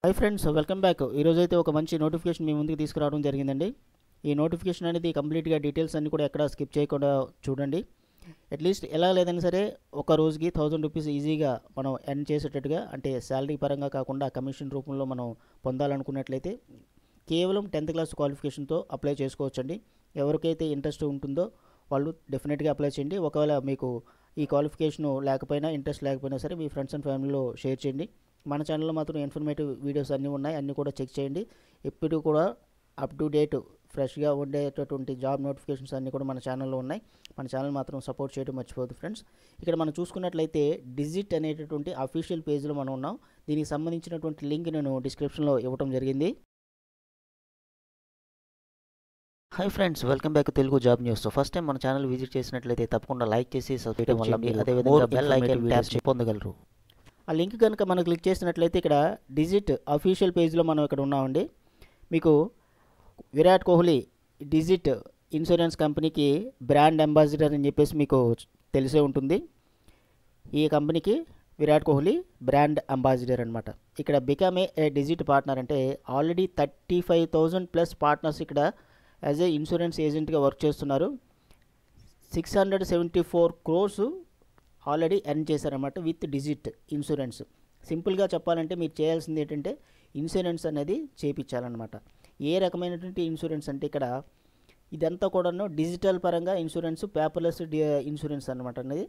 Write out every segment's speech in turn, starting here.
Hi friends, welcome back. ఈరోజైతే ఒక మంచి నోటిఫికేషన్ మీ ముందుకు తీసుకురావడం జరిగిందండి. ఈ నోటిఫికేషన్ అనేది కంప్లీట్గా డీటెయిల్స్ అన్ని కూడా ఎక్కడ స్కిప్ చేయకుండా చూడండి. అట్లీస్ట్ ఎలా లేదని సరే ఒక రోజుకి 1000 రూపీస్ ఈజీగా మనం ఎర్న్ చేసేటట్టుగా, అంటే శాలరీ పరంగా కాకుండా కమిషన్ రూపంలో మనం పొందాలనుకున్నట్లయితే కేవలం 10th క్లాస్ క్వాలిఫికేషన్తో అప్లై చేసుకోవచ్చండి. ఎవరికైతే ఇంట్రెస్ట్ ఉంటుందో వాళ్ళు డెఫినెట్గా అప్లై చేయండి. ఒకవేళ మీకు ఈ క్వాలిఫికేషన్ లేకపోయినా, ఇంట్రెస్ట్ లేకపోయినా సరే మీ ఫ్రెండ్స్ అండ్ ఫ్యామిలీలో షేర్ చేయండి. మన ఛానల్లో మాత్రం ఇన్ఫర్మేటివ్ వీడియోస్ అన్నీ ఉన్నాయి, అన్నీ కూడా చెక్ చేయండి. ఎప్పుడు కూడా అప్ టు డేట్ ఫ్రెష్గా ఉండేటటువంటి జాబ్ నోటిఫికేషన్స్ అన్నీ కూడా మన ఛానల్లో ఉన్నాయి. మన ఛానల్ మాత్రం సపోర్ట్ చేయడం మర్చిపోదు ఫ్రెండ్స్. ఇక్కడ మనం చూసుకున్నట్లయితే డిజిట్ అనేటటువంటి అఫీషియల్ పేజ్లో మనం ఉన్నాం. దీనికి సంబంధించినటువంటి లింక్ నేను డిస్క్రిప్షన్లో ఇవ్వడం జరిగింది. Hi friends, welcome back Telugu job news. First time మన ఛానల్ విజిట్ చేసినట్లయితే తప్పకుండా లైక్ చేసి సబ్స్క్రైబ్ చేయండి. అదేవిధంగా బెల్ ఐకాన్ ట్యాప్ పొందగలరు. ఆ లింక్ కనుక మనం క్లిక్ చేసినట్లయితే ఇక్కడ డిజిట్ అఫీషియల్ పేజ్లో మనం ఇక్కడ ఉన్నామండి. మీకు విరాట్ కోహ్లీ డిజిట్ ఇన్సూరెన్స్ కంపెనీకి బ్రాండ్ అంబాసిడర్ అని చెప్పేసి మీకు తెలిసే ఉంటుంది. ఈ కంపెనీకి విరాట్ కోహ్లీ బ్రాండ్ అంబాసిడర్ అనమాట. ఇక్కడ బికమ్ ఏ డిజిట్ పార్ట్నర్ అంటే ఆల్రెడీ 35,000 ప్లస్ పార్ట్నర్స్ ఇక్కడ యాజ్ ఏ ఇన్సూరెన్స్ ఏజెంట్గా వర్క్ చేస్తున్నారు. 674 crores ఆల్రెడీ ఎర్న్ చేశారన్నమాట విత్ డిజిట్ ఇన్సూరెన్స్. సింపుల్గా చెప్పాలంటే మీరు చేయాల్సింది ఏంటంటే ఇన్సూరెన్స్ అనేది చేయించాలన్నమాట. ఏ రకమైనటువంటి ఇన్సూరెన్స్ అంటే ఇక్కడ ఇదంతా కూడాను డిజిటల్ పరంగా ఇన్సూరెన్స్, పేపర్లెస్ ఇన్సూరెన్స్ అనమాట. అనేది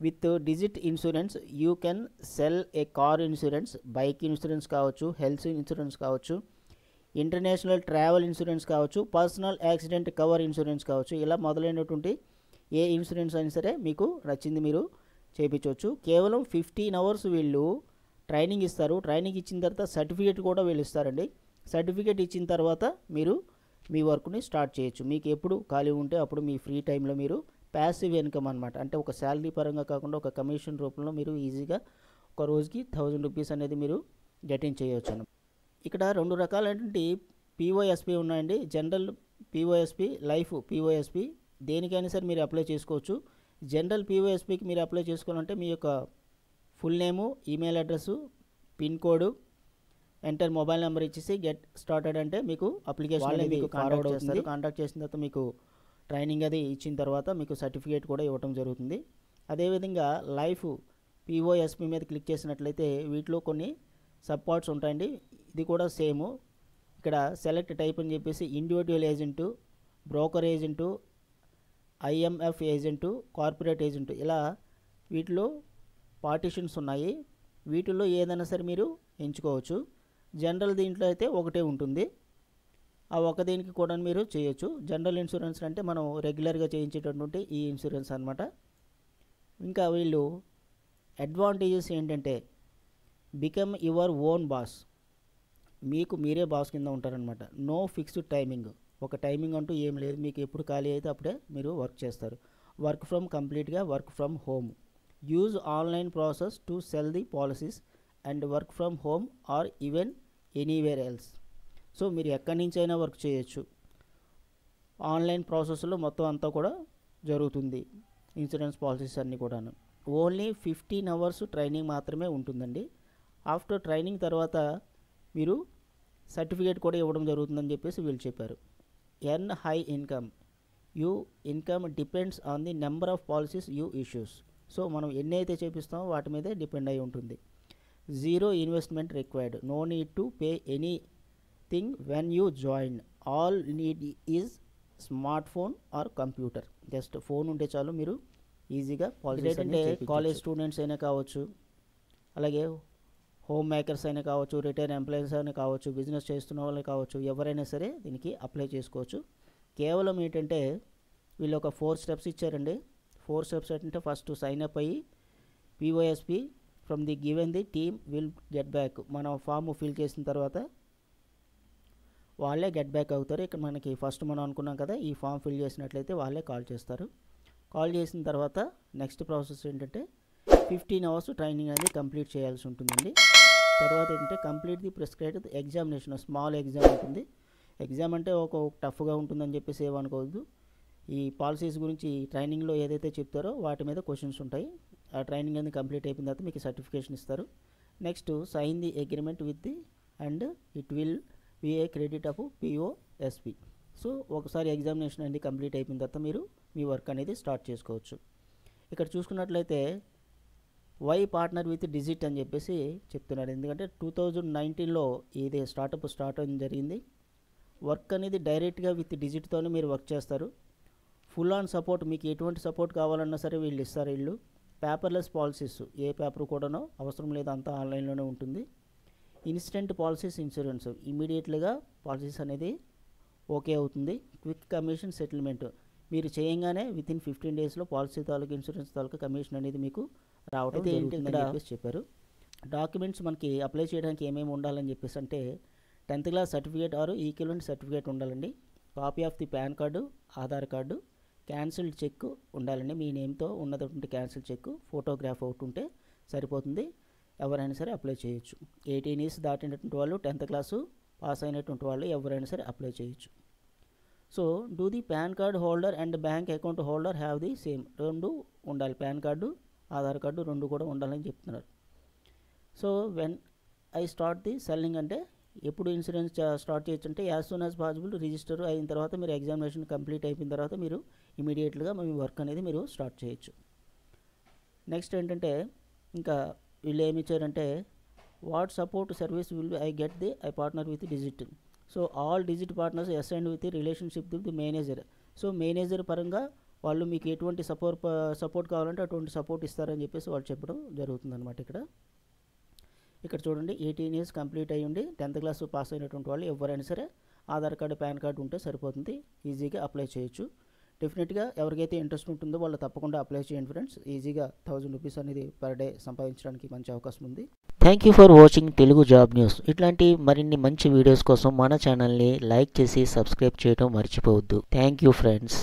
with digit insurance you can sell A car insurance, bike insurance కావచ్చు, హెల్త్ ఇన్సూరెన్స్ కావచ్చు, ఇంటర్నేషనల్ ట్రావెల్ ఇన్సూరెన్స్ కావచ్చు, పర్సనల్ యాక్సిడెంట్ కవర్ ఇన్సూరెన్స్ కావచ్చు. ఇలా మొదలైనటువంటి ఏ ఇన్సూరెన్స్ అయినా సరే మీకు నచ్చింది మీరు చేయించవచ్చు. కేవలం 15 hours వీళ్ళు ట్రైనింగ్ ఇస్తారు. ట్రైనింగ్ ఇచ్చిన తర్వాత సర్టిఫికేట్ కూడా వీళ్ళు ఇస్తారండి. సర్టిఫికేట్ ఇచ్చిన తర్వాత మీరు మీ వర్క్ని స్టార్ట్ చేయొచ్చు. మీకు ఎప్పుడు ఖాళీ ఉంటే అప్పుడు మీ ఫ్రీ టైంలో మీరు ప్యాసివ్ ఇన్కమ్ అనమాట, అంటే ఒక శాలరీ పరంగా కాకుండా ఒక కమిషన్ రూపంలో మీరు ఈజీగా ఒక రోజుకి 1000 రూపీస్ అనేది మీరు గెటిన్ చేయవచ్చు అన్నమాట. ఇక్కడ 2 రకాలైనటువంటి పీఓఎస్పీ ఉన్నాయండి. General POSP, life POSP. దేనికైనా సరే మీరు అప్లై చేసుకోవచ్చు. జనరల్ పీఓఎస్పీకి మీరు అప్లై చేసుకోవాలంటే మీ యొక్క full name, email address, pin code, enter mobile number ఇచ్చేసి గెట్ స్టార్టెడ్ అంటే మీకు అప్లికేషన్ అనేది మీకు ఫార్వర్డ్ అవుతుంది. కాంటాక్ట్ చేసిన తర్వాత మీకు ట్రైనింగ్ అది ఇచ్చిన తర్వాత మీకు సర్టిఫికేట్ కూడా ఇవ్వడం జరుగుతుంది. అదేవిధంగా లైఫ్ పీఓఎస్పీ మీద క్లిక్ చేసినట్లయితే వీటిలో కొన్ని సబ్ పార్ట్స్ ఉంటాయండి. ఇది కూడా సేమ్. ఇక్కడ సెలెక్ట్ టైప్ అని చెప్పేసి individual agent, broker agent, IMF agent, corporate agent, ఇలా వీటిలో పార్టిషన్స్ ఉన్నాయి. వీటిల్లో ఏదైనా సరే మీరు ఎంచుకోవచ్చు. జనరల్ దీంట్లో అయితే ఒకటే ఉంటుంది. ఆ ఒక దీనికి కూడా మీరు చేయొచ్చు. జనరల్ ఇన్సూరెన్స్ అంటే మనం రెగ్యులర్గా చేయించేటటువంటి ఈ ఇన్సూరెన్స్ అనమాట. ఇంకా వీళ్ళు అడ్వాంటేజెస్ ఏంటంటే బికమ్ యువర్ ఓన్ బాస్, మీకు మీరే బాస్ కింద ఉంటారనమాట. నో ఫిక్స్డ్ టైమింగ్, ఒక టైమింగ్ అంటూ ఏం లేదు. మీకు ఎప్పుడు ఖాళీ అయితే అప్పుడే మీరు వర్క్ చేస్తారు. వర్క్ ఫ్రమ్ కంప్లీట్గా work from home. Use online process to cell the policies and work from home or even anywhere else. So మీరు ఎక్కడి నుంచి అయినా వర్క్ చేయొచ్చు. ఆన్లైన్ ప్రాసెస్లో మొత్తం అంతా కూడా జరుగుతుంది. ఇన్సూరెన్స్ పాలసీస్ అన్నీ కూడాను. ఓన్లీ 15 hours ట్రైనింగ్ మాత్రమే ఉంటుందండి. ఆఫ్టర్ ట్రైనింగ్ తర్వాత మీరు సర్టిఫికేట్ కూడా ఇవ్వడం జరుగుతుందని చెప్పేసి వీళ్ళు చెప్పారు. Earn high income, you income depends on the number of policies you issues. So మనం ఎన్ని అయితే చేపిస్తామో వాటి మీదే డిపెండ్ అయి ఉంటుంది. Zero investment required, no need to pay anything when you join. All need is smart phone or computer. Just phone ఉంటే చాలు మీరు ఈజీగా పాలసీస్ అంటే కాలేజ్ స్టూడెంట్స్ అయినా కావచ్చు, అలాగే హోమ్ మేకర్స్ అయినా కావచ్చు, రిటైర్ ఎంప్లాయీస్ అయినా కావచ్చు, బిజినెస్ చేస్తున్న వాళ్ళు కావచ్చు, ఎవరైనా సరే దీనికి అప్లై చేసుకోవచ్చు. కేవలం ఏంటంటే వీళ్ళు ఒక 4 steps ఇచ్చారండి. 4 steps ఏంటంటే ఫస్ట్ సైన్ అప్ అయ్యి POSP from the given the team will get back. మనం ఫామ్ ఫిల్ చేసిన తర్వాత వాళ్ళే గెట్ బ్యాక్ అవుతారు. ఇక్కడ మనకి ఫస్ట్ మనం అనుకున్నాం కదా, ఈ ఫామ్ ఫిల్ చేసినట్లయితే వాళ్ళే కాల్ చేస్తారు. కాల్ చేసిన తర్వాత నెక్స్ట్ ప్రాసెస్ ఏంటంటే 15 hours ట్రైనింగ్ అనేది కంప్లీట్ చేయాల్సి ఉంటుందండి. తర్వాత ఏంటంటే complete the prescribed examination, small exam ఉంటుంది. ఎగ్జామ్ అంటే ఒక టఫ్గా ఉంటుందని చెప్పేసి ఏమనుకోవద్దు. ఈ పాలసీస్ గురించి ట్రైనింగ్లో ఏదైతే చెప్తారో వాటి మీద క్వశ్చన్స్ ఉంటాయి. ఆ ట్రైనింగ్ అనేది కంప్లీట్ అయిపోయిన తర్వాత మీకు సర్టిఫికేషన్ ఇస్తారు. Next sign the agreement with the and it will be a credit of POSP. So ఒకసారి ఎగ్జామినేషన్ అనేది కంప్లీట్ అయిపోయిన తర్వాత మీరు మీ వర్క్ అనేది స్టార్ట్ చేసుకోవచ్చు. ఇక్కడ చూసుకున్నట్లయితే వై పార్ట్నర్ విత్ డిజిట్ అని చెప్పేసి చెప్తున్నారు. ఎందుకంటే 2019లో ఇది స్టార్ట్ అవ్వడం జరిగింది. వర్క్ అనేది డైరెక్ట్గా విత్ డిజిట్తోనే మీరు వర్క్ చేస్తారు. ఫుల్ ఆన్ సపోర్ట్, మీకు ఎటువంటి సపోర్ట్ కావాలన్నా సరే వీళ్ళు ఇస్తారు. వీళ్ళు పేపర్లెస్ పాలసీస్, ఏ పేపర్ కూడానో అవసరం లేదు, అంతా ఆన్లైన్లోనే ఉంటుంది. ఇన్స్టెంట్ పాలసీస్ ఇన్సూరెన్స్, ఇమీడియట్లీగా పాలసీస్ అనేది ఓకే అవుతుంది. క్విక్ కమిషన్ సెటిల్మెంట్, మీరు చేయంగానే వితిన్ 15 డేస్లో పాలసీ తాలూకు ఇన్సూరెన్స్ తాలూకు కమిషన్ అనేది మీకు రావడం జరుగుతుందని చెప్పేసి చెప్పారు. డాక్యుమెంట్స్ మనకి అప్లై చేయడానికి ఏమేమి ఉండాలని చెప్పేసి అంటే 10th class certificate or equivalent certificate ఉండాలండి. Copy of the PAN card, Aadhaar card, cancelled cheque ఉండాలండి. మీ నేమ్తో ఉన్నటువంటి క్యాన్సిల్ చెక్, ఫోటోగ్రాఫ్ ఒకటి ఉంటే సరిపోతుంది. ఎవరైనా సరే అప్లై చేయొచ్చు. 18 ఇయర్స్ దాటినటువంటి వాళ్ళు, 10th క్లాసు పాస్ అయినటువంటి వాళ్ళు ఎవరైనా సరే అప్లై చేయొచ్చు. So do the pan card holder and bank account holder have the same, రెండు ఉండాలి. పాన్ కార్డు, ఆధార్ కార్డు రెండు కూడా ఉండాలని చెప్తున్నారు. So when I start the selling అంటే ఎప్పుడు ఇన్సూరెన్స్ స్టార్ట్ చేయొచ్చు అంటే as soon as possible. Register అయిన తర్వాత మీరు ఎగ్జామినేషన్ కంప్లీట్ అయిపోయిన తర్వాత మీరు ఇమీడియట్గా మీ వర్క్ అనేది మీరు స్టార్ట్ చేయొచ్చు. నెక్స్ట్ ఏంటంటే ఇంకా వీళ్ళు ఏమి ఇచ్చారంటే what support service will I get the I partner with digit. So all digit partners assigned with relationship with the manager. So manager పరంగా వాళ్ళు మీకు ఎటువంటి సపోర్ట్ కావాలంటే అటువంటి సపోర్ట్ ఇస్తారని చెప్పేసి వాళ్ళు చెప్పడం జరుగుతుంది అనమాట. ఇక్కడ చూడండి 18 ఇయర్స్ కంప్లీట్ అయ్యి ఉండి 10th క్లాస్ పాస్ అయినటువంటి వాళ్ళు ఎవరైనా సరే ఆధార్ కార్డు, పాన్ కార్డు ఉంటే సరిపోతుంది, ఈజీగా అప్లై చేయొచ్చు. డెఫినెట్గా ఎవరికైతే ఇంట్రెస్ట్ ఉంటుందో వాళ్ళు తప్పకుండా అప్లై చేయండి ఫ్రెండ్స్. ఈజీగా 1000 రూపీస్ అనేది పర్ డే సంపాదించడానికి మంచి అవకాశం ఉంది. Thank you for watching Telugu job news. ఇట్లాంటి మరిన్ని మంచి వీడియోస్ కోసం మన ఛానల్ని లైక్ చేసి సబ్స్క్రైబ్ చేయడం మర్చిపోవద్దు. Thank you friends.